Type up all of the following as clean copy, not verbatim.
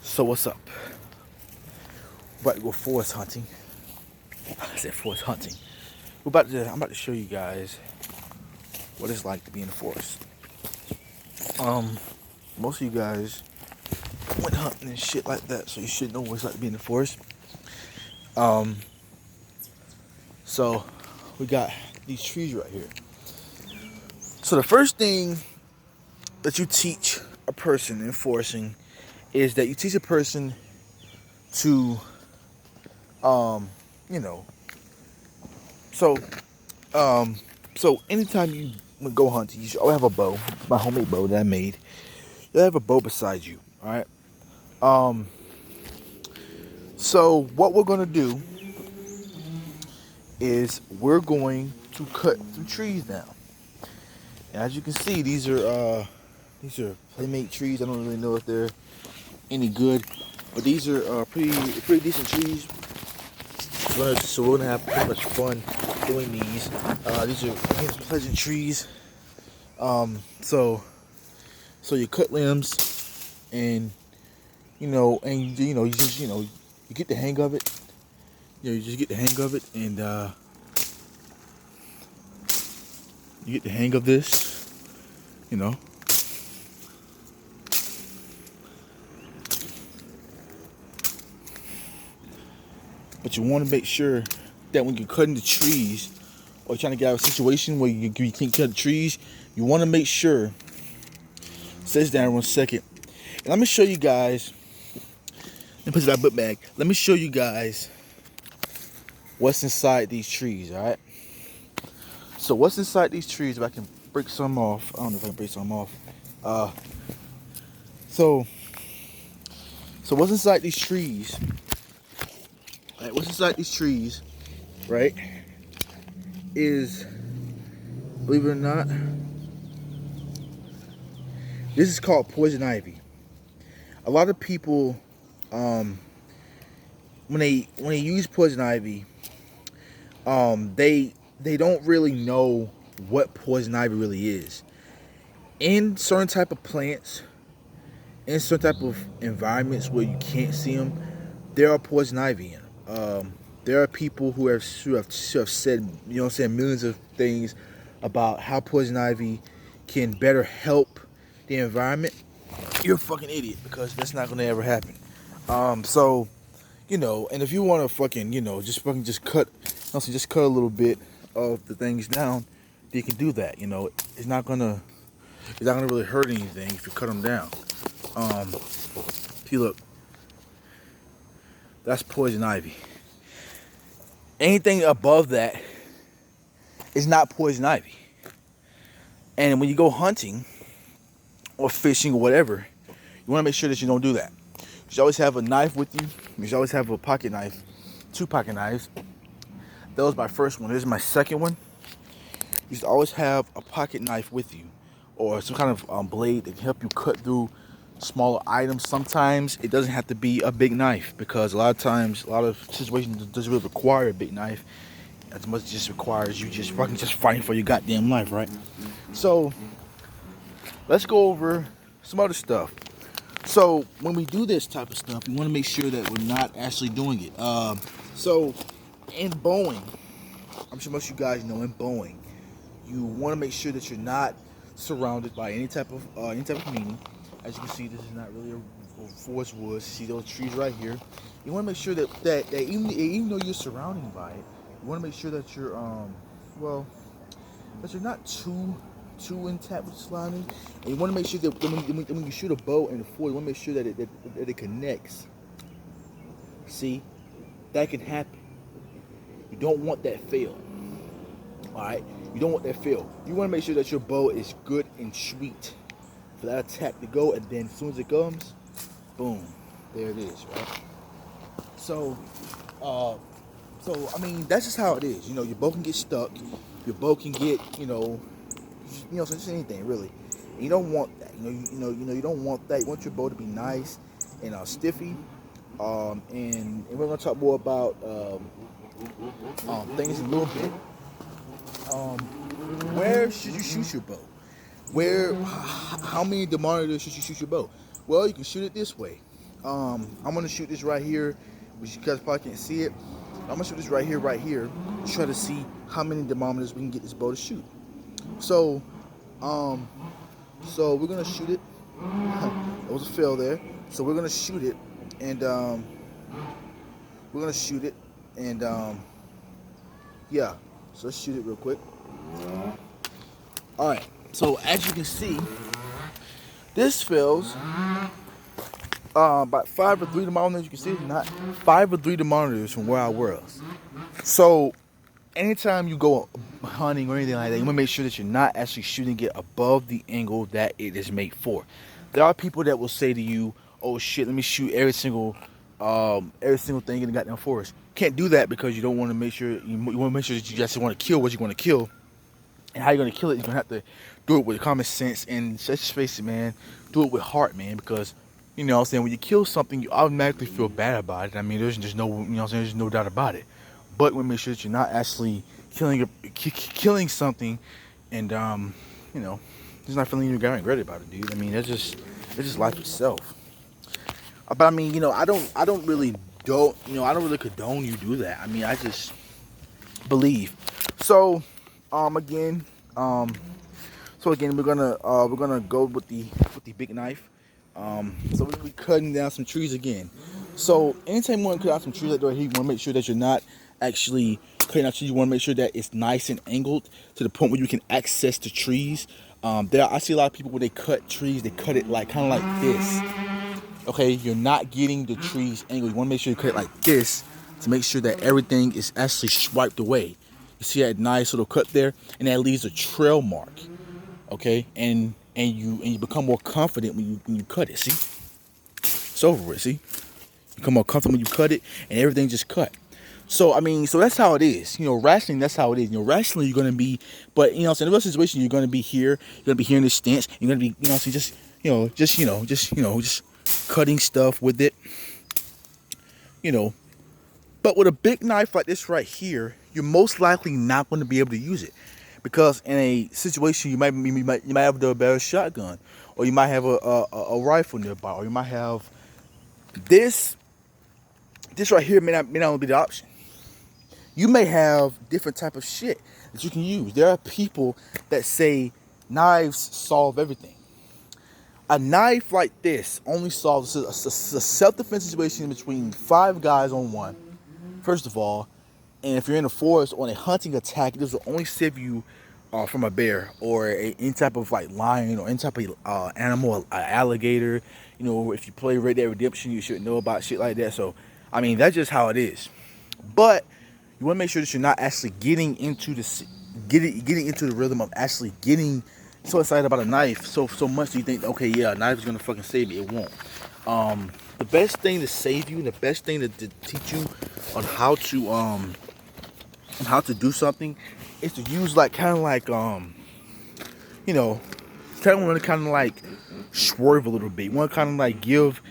So what's up? We're about to go forest hunting. I said forest hunting. I'm about to show you guys what it's like to be in the forest. Um, Most of you guys went hunting and shit like that, so you should know what it's like to be in the forest. Um, so we got these trees right here. So the first thing that you teach a person in foresting is that you teach a person to, um, you know, so Um, so anytime you go hunting, you should always have a bow, my homemade bow that I made. You have a bow beside you, all right? Um, so what we're gonna do is we're going to cut some trees down. And as you can see, these are playmate trees. I don't really know if they're any good, but these are pretty decent trees. So we're gonna have pretty much fun doing these. These are again pleasant trees. So you cut limbs, and you just you get the hang of it. You just get the hang of it, and you get the hang of this. You know, but you want to make sure that when you're cutting the trees, or trying to get out of a situation where you can't cut the trees, you want to make sure. Set this down 1 second, and let me show you guys. Let me put that book bag. Let me show you guys what's inside these trees. All right. So what's inside these trees? If I can break some off, I don't know if I can break some off. Uh, so what's inside these trees? Right, what's inside these trees? Right, is, believe it or not, this is called poison ivy. A lot of people, when they use poison ivy, they don't really know what poison ivy really is. In certain type of plants, in certain type of environments where you can't see them, there are poison ivy in them. There are people who have said, millions of things about how poison ivy can better help the environment. You're a fucking idiot, because that's not gonna ever happen. So, and if you want to fucking, just cut, just cut a little bit of the things down, you can do that. It's not gonna really hurt anything if you cut them down. See, look, that's poison ivy. Anything above that is not poison ivy. And when you go hunting or fishing or whatever, you want to make sure that you don't do that. You should always have a knife with you. You should always have a pocket knife, 2 pocket knives. That was my first one. This is my second one. You should always have a pocket knife with you, or some kind of blade that can help you cut through smaller items. Sometimes it doesn't have to be a big knife, because a lot of situations doesn't really require a big knife. As much as it just requires you just fighting for your goddamn life, right? So let's go over some other stuff. So when we do this type of stuff, we want to make sure that we're not actually doing it. So in bowing, I'm sure most of you guys know, in bowing, you want to make sure that you're not surrounded by any type of meaning. As you can see, this is not really a forest woods. See those trees right here. You want to make sure that even though you're surrounded by it, you want to make sure that you're that you're not too intact with the surroundings. And you want to make sure that when you shoot a bow in the forest, you want to make sure that it connects. See, that can happen. You don't want that fail. All right, you don't want that fail. You want to make sure that your bow is good and sweet for that attack to go, and then as soon as it comes, boom, there it is, right? So I mean, that's just how it is. Your bow can get stuck. Your bow can get, so just anything really. And you don't want that. You don't want that. You want your bow to be nice and stiffy. And we're gonna talk more about things in a little bit. Where should you shoot your bow? How many monitors should you shoot your bow? Well, you can shoot it this way. I'm gonna shoot this right here, which you guys probably can't see it. I'm gonna shoot this right here, try to see how many thermometers we can get this bow to shoot. So, um, we're gonna shoot it. It was a fail there. So we're gonna shoot it, and yeah. So let's shoot it real quick. All right. So as you can see, this fails. About 5 or 3 thermometers. You can see it's not 5 or 3 thermometers from where I was. So anytime you go hunting or anything like that, you want to make sure that you're not actually shooting it above the angle that it is made for. There are people that will say to you, "Oh shit, let me shoot every single thing in the goddamn forest." Can't do that because you don't want to make sure you want to make sure that you just want to kill what you want to kill. And how you're gonna kill it, you're gonna have to do it with common sense and let's just face it, man. Do it with heart, man, because you know what I'm saying, when you kill something, you automatically feel bad about it. I mean, there's just no, you know what I'm saying, there's no doubt about it. But we make sure that you're not actually killing something, and you know, just not feeling you got regret about it, dude. I mean, that's just life itself. But I mean, you know, I don't really condone you do that. I mean, I just believe. So, again, we're gonna go with the big knife. So we're gonna be cutting down some trees again. So anytime you want to cut out some trees like that, you want to make sure that you're not actually cutting out trees. You want to make sure that it's nice and angled to the point where you can access the trees. I see a lot of people when they cut trees, they cut it like kind of like this. Okay, you're not getting the trees angled. You want to make sure you cut it like this to make sure that everything is actually swiped away. You see that nice little cut there, and that leaves a trail mark. Okay, and you become more confident when you cut it. See, it's over with. See, you become more confident when you cut it, and everything just cut. So I mean, so that's how it is. You know, wrestling, that's how it is. You know, wrestling, you're gonna be, but you know, so in the real situation, you're gonna be here. You're gonna be here in this stance. You're gonna be, you know, so just cutting stuff with it. You know, but with a big knife like this right here, you're most likely not going to be able to use it. Because in a situation, you might have a better shotgun, or you might have a rifle nearby, or you might have this right here may not be the option. You may have different type of shit that you can use. There are people that say knives solve everything. A knife like this only solves a self-defense situation between 5 guys on one. First of all, and if you're in the forest on a hunting attack, this will only save you from a bear or any type of like lion or any type of animal, alligator. You know, if you play Red Dead Redemption, you should know about shit like that. So, I mean, that's just how it is. But you want to make sure that you're not actually getting into the rhythm of actually getting so excited about a knife so much that you think, okay, yeah, a knife is gonna fucking save me. It won't. The best thing to save you, the best thing to teach you on how to do something is to use like kind of like you know, kind of like swerve a little bit. You want to kind of like give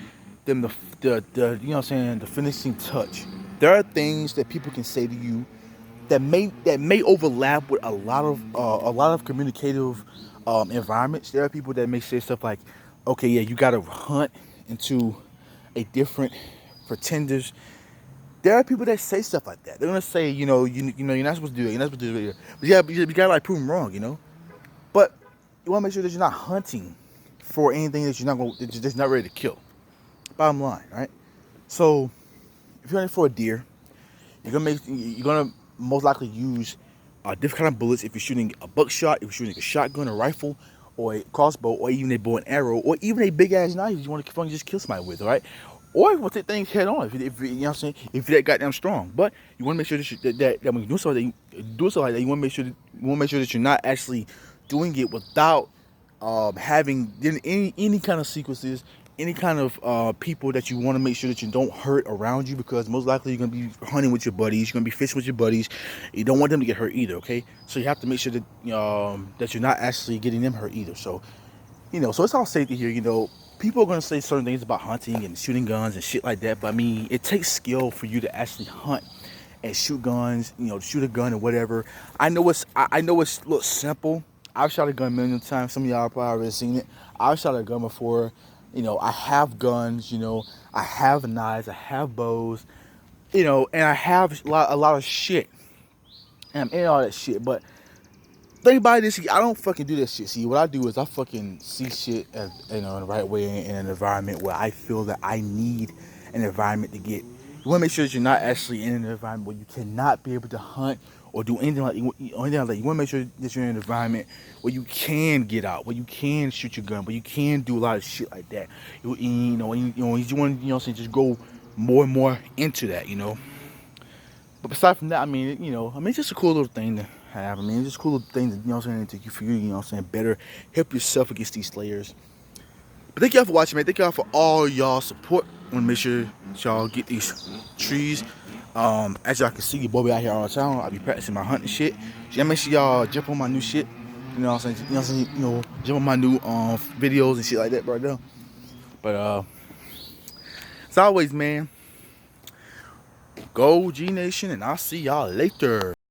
them the you know what I'm saying, the finishing touch. There are things that people can say to you that may overlap with a lot of communicative environments. There are people that may say stuff like, okay, yeah, you got to hunt into a different pretenders. There are people that say stuff like that. They're gonna say, you know, you're not supposed to do it. You're not supposed to do it. But yeah, you gotta like prove them wrong, you know. But you want to make sure that you're not hunting for anything that that's not ready to kill. Bottom line, right? So if you're hunting for a deer, you're gonna most likely use different kind of bullets. If you're shooting a buckshot, if you're shooting a shotgun, a rifle, or a crossbow, or even a bow and arrow, or even a big ass knife you want to just kill somebody with, all right? Or you want to take things head on, if you know what I'm saying, if you're that goddamn strong. But you want to make sure that when you do something like that, you want to make sure that you're not actually doing it without having any kind of sequences, any kind of people that you want to make sure that you don't hurt around you, because most likely you're going to be hunting with your buddies, you're going to be fishing with your buddies. You don't want them to get hurt either, okay? So you have to make sure that that you're not actually getting them hurt either. So, you know, so it's all safety here, you know. People are going to say certain things about hunting and shooting guns and shit like that, but I mean, it takes skill for you to actually hunt and shoot guns, you know, shoot a gun or whatever. I know it's looks simple. I've shot a gun a million times. Some of y'all probably already seen it. I've shot a gun before. You know, I have guns, you know. I have knives, I have bows, you know, and I have a lot of shit. And I'm in all that shit, but think about this, I don't fucking do that shit. See, what I do is I fucking see shit as, you know, in the right way, in an environment where I feel that I need an environment to get. You want to make sure that you're not actually in an environment where you cannot be able to hunt or do anything like that. You want to make sure that you're in an environment where you can get out, where you can shoot your gun, where you can do a lot of shit like that. You want to just go more and more into that, you know. But aside from that, it's just a cool little thing to have. It's just a cool little thing to, to you for you, better help yourself against these slayers. But thank y'all for watching, man. Thank y'all for all y'all support. I want to make sure y'all get these trees. As y'all can see, your boy be out here all the time. I'll be practicing my hunting shit. So make sure y'all jump on my new shit. You know what I'm saying? Jump on my new videos and shit like that right now. But as always, man, go G Nation, and I'll see y'all later.